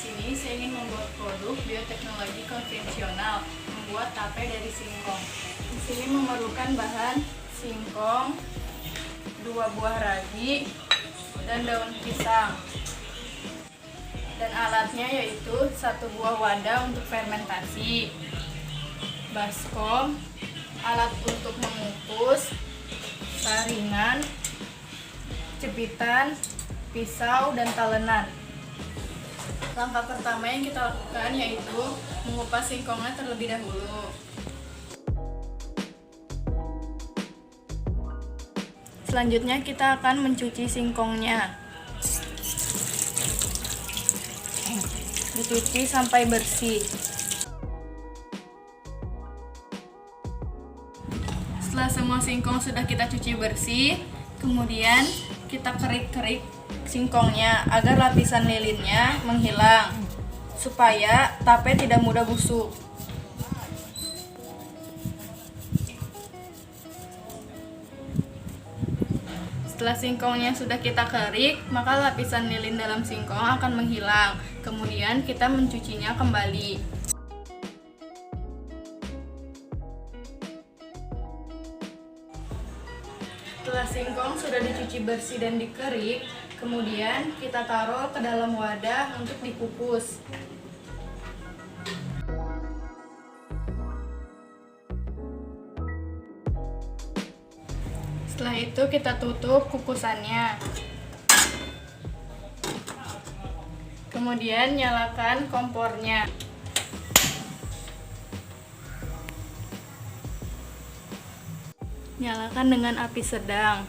sini saya ingin membuat produk bioteknologi konvensional, membuat tape dari singkong. Di sini memerlukan bahan singkong, 2 buah ragi, dan daun pisang. Dan alatnya yaitu 1 buah wadah untuk fermentasi, baskom, alat untuk mengukus, saringan, jepitan, pisau, dan talenan. Langkah pertama yang kita lakukan yaitu mengupas singkongnya terlebih dahulu. Selanjutnya kita akan mencuci singkongnya. Dicuci sampai bersih. Setelah semua singkong sudah kita cuci bersih, kemudian kita kerik-kerik singkongnya agar lapisan lilinnya menghilang, supaya tape tidak mudah busuk. Setelah singkongnya sudah kita kerik, maka lapisan lilin dalam singkong akan menghilang. Kemudian kita mencucinya kembali. Setelah singkong sudah dicuci bersih dan dikerik, kemudian kita taruh ke dalam wadah untuk dikukus. Setelah itu kita tutup kukusannya. Kemudian nyalakan kompornya. Nyalakan dengan api sedang.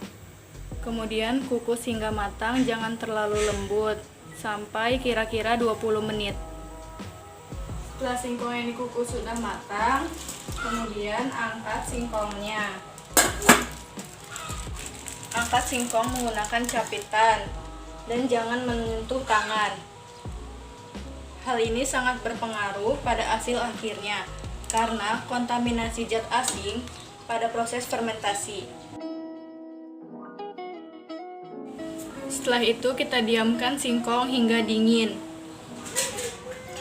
Kemudian kukus hingga matang, jangan terlalu lembut, sampai kira-kira 20 menit. Setelah singkong yang dikukus sudah matang, kemudian angkat singkongnya. Angkat singkong menggunakan capitan dan jangan menyentuh tangan. Hal ini sangat berpengaruh pada hasil akhirnya karena kontaminasi zat asing pada proses fermentasi. Setelah itu kita diamkan singkong hingga dingin.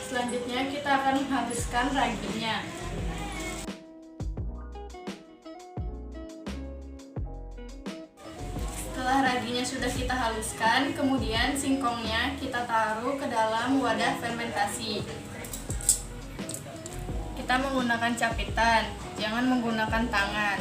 Selanjutnya kita akan menghaluskan raginya. Setelah raginya sudah kita haluskan, kemudian singkongnya kita taruh ke dalam wadah fermentasi. Kita menggunakan capitan, jangan menggunakan tangan.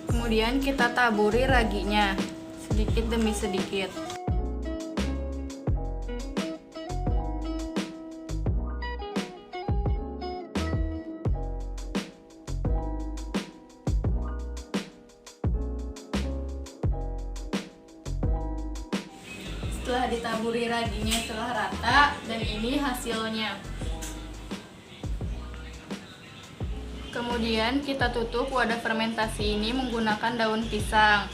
Kemudian kita taburi raginya, sedikit demi sedikit. Setelah ditaburi raginya telah rata, dan ini hasilnya. Kemudian kita tutup wadah fermentasi ini menggunakan daun pisang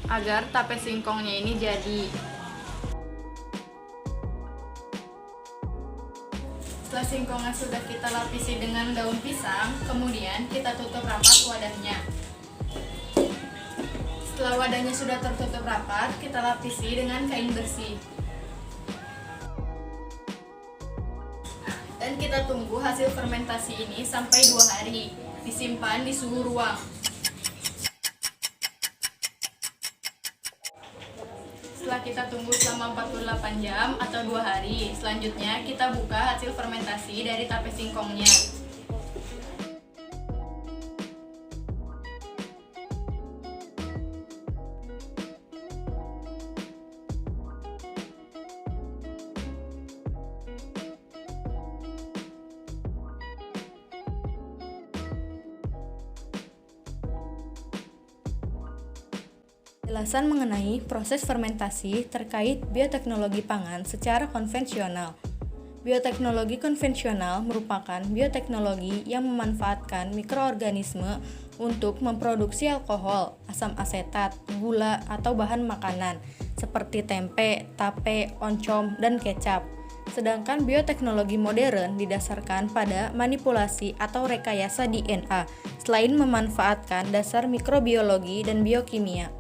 agar tape singkongnya ini jadi. Setelah singkongnya sudah kita lapisi dengan daun pisang, kemudian kita tutup rapat wadahnya. Setelah wadahnya sudah tertutup rapat, kita lapisi dengan kain bersih. Dan kita tunggu hasil fermentasi ini sampai 2 hari. Disimpan di suhu ruang. Setelah kita tunggu selama 48 jam atau 2 hari, selanjutnya kita buka hasil fermentasi dari tape singkongnya. Penjelasan mengenai proses fermentasi terkait bioteknologi pangan secara konvensional. Bioteknologi konvensional merupakan bioteknologi yang memanfaatkan mikroorganisme untuk memproduksi alkohol, asam asetat, gula, atau bahan makanan seperti tempe, tape, oncom, dan kecap. Sedangkan bioteknologi modern didasarkan pada manipulasi atau rekayasa DNA, selain memanfaatkan dasar mikrobiologi dan biokimia.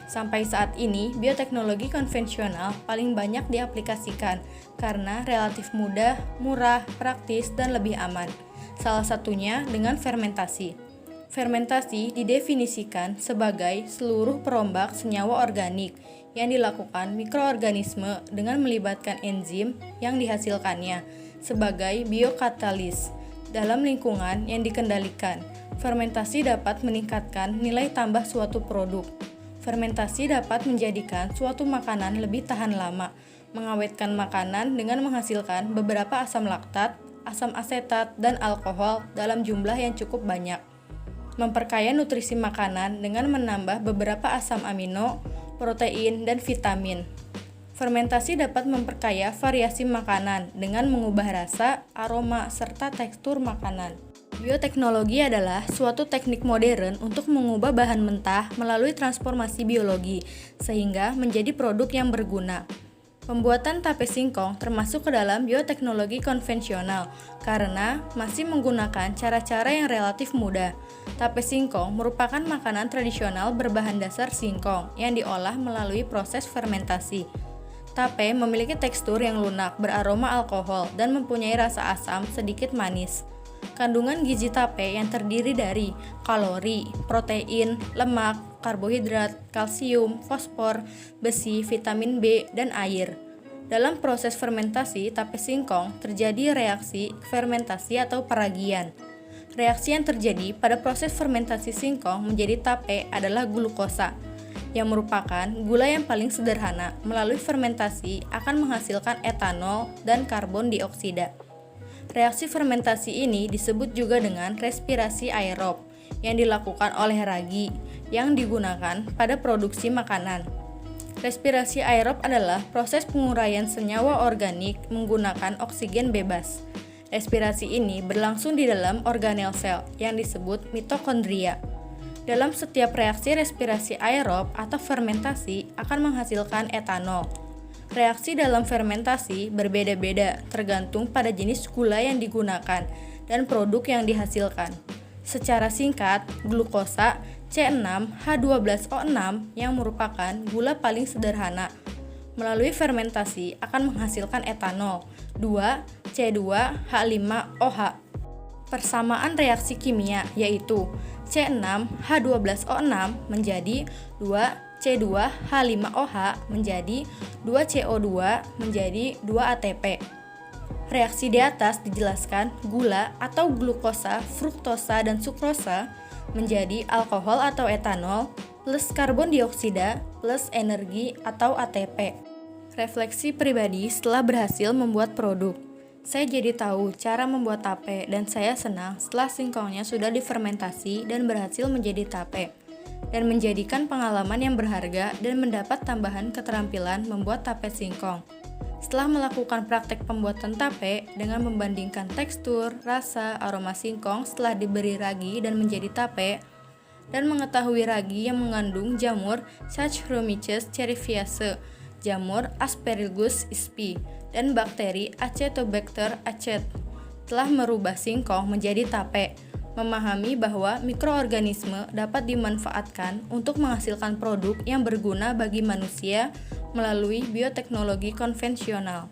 Sampai saat ini, bioteknologi konvensional paling banyak diaplikasikan karena relatif mudah, murah, praktis, dan lebih aman. Salah satunya dengan fermentasi. Fermentasi didefinisikan sebagai seluruh perombak senyawa organik yang dilakukan mikroorganisme dengan melibatkan enzim yang dihasilkannya sebagai biokatalis dalam lingkungan yang dikendalikan. Fermentasi dapat meningkatkan nilai tambah suatu produk. Fermentasi dapat menjadikan suatu makanan lebih tahan lama, mengawetkan makanan dengan menghasilkan beberapa asam laktat, asam asetat, dan alkohol dalam jumlah yang cukup banyak. Memperkaya nutrisi makanan dengan menambah beberapa asam amino, protein, dan vitamin. Fermentasi dapat memperkaya variasi makanan dengan mengubah rasa, aroma, serta tekstur makanan. Bioteknologi adalah suatu teknik modern untuk mengubah bahan mentah melalui transformasi biologi sehingga menjadi produk yang berguna. Pembuatan tape singkong termasuk ke dalam bioteknologi konvensional karena masih menggunakan cara-cara yang relatif mudah. Tape singkong merupakan makanan tradisional berbahan dasar singkong yang diolah melalui proses fermentasi. Tape memiliki tekstur yang lunak, beraroma alkohol, dan mempunyai rasa asam sedikit manis. Kandungan gizi tape yang terdiri dari kalori, protein, lemak, karbohidrat, kalsium, fosfor, besi, vitamin B, dan air. Dalam proses fermentasi tape singkong terjadi reaksi fermentasi atau peragian. Reaksi yang terjadi pada proses fermentasi singkong menjadi tape adalah glukosa, yang merupakan gula yang paling sederhana. Melalui fermentasi akan menghasilkan etanol dan karbon dioksida. Reaksi fermentasi ini disebut juga dengan respirasi aerob yang dilakukan oleh ragi yang digunakan pada produksi makanan. Respirasi aerob adalah proses penguraian senyawa organik menggunakan oksigen bebas. Respirasi ini berlangsung di dalam organel sel yang disebut mitokondria. Dalam setiap reaksi respirasi aerob atau fermentasi akan menghasilkan etanol. Reaksi dalam fermentasi berbeda-beda tergantung pada jenis gula yang digunakan dan produk yang dihasilkan. Secara singkat, glukosa C6H12O6 yang merupakan gula paling sederhana melalui fermentasi akan menghasilkan etanol 2C2H5OH. Persamaan reaksi kimia yaitu C6H12O6 menjadi 2C2H5OH menjadi 2CO2 menjadi 2 ATP. Reaksi di atas dijelaskan gula atau glukosa, fruktosa, dan sukrosa menjadi alkohol atau etanol plus karbon dioksida plus energi atau ATP. Refleksi pribadi setelah berhasil membuat produk. Saya jadi tahu cara membuat tape dan saya senang setelah singkongnya sudah difermentasi dan berhasil menjadi tape dan menjadikan pengalaman yang berharga dan mendapat tambahan keterampilan membuat tape singkong. Setelah melakukan praktek pembuatan tape dengan membandingkan tekstur, rasa, aroma singkong setelah diberi ragi dan menjadi tape dan mengetahui ragi yang mengandung jamur Saccharomyces cerevisiae, jamur Aspergillus sp, dan bakteri Acetobacter acet telah merubah singkong menjadi tape. Memahami bahwa mikroorganisme dapat dimanfaatkan untuk menghasilkan produk yang berguna bagi manusia melalui bioteknologi konvensional.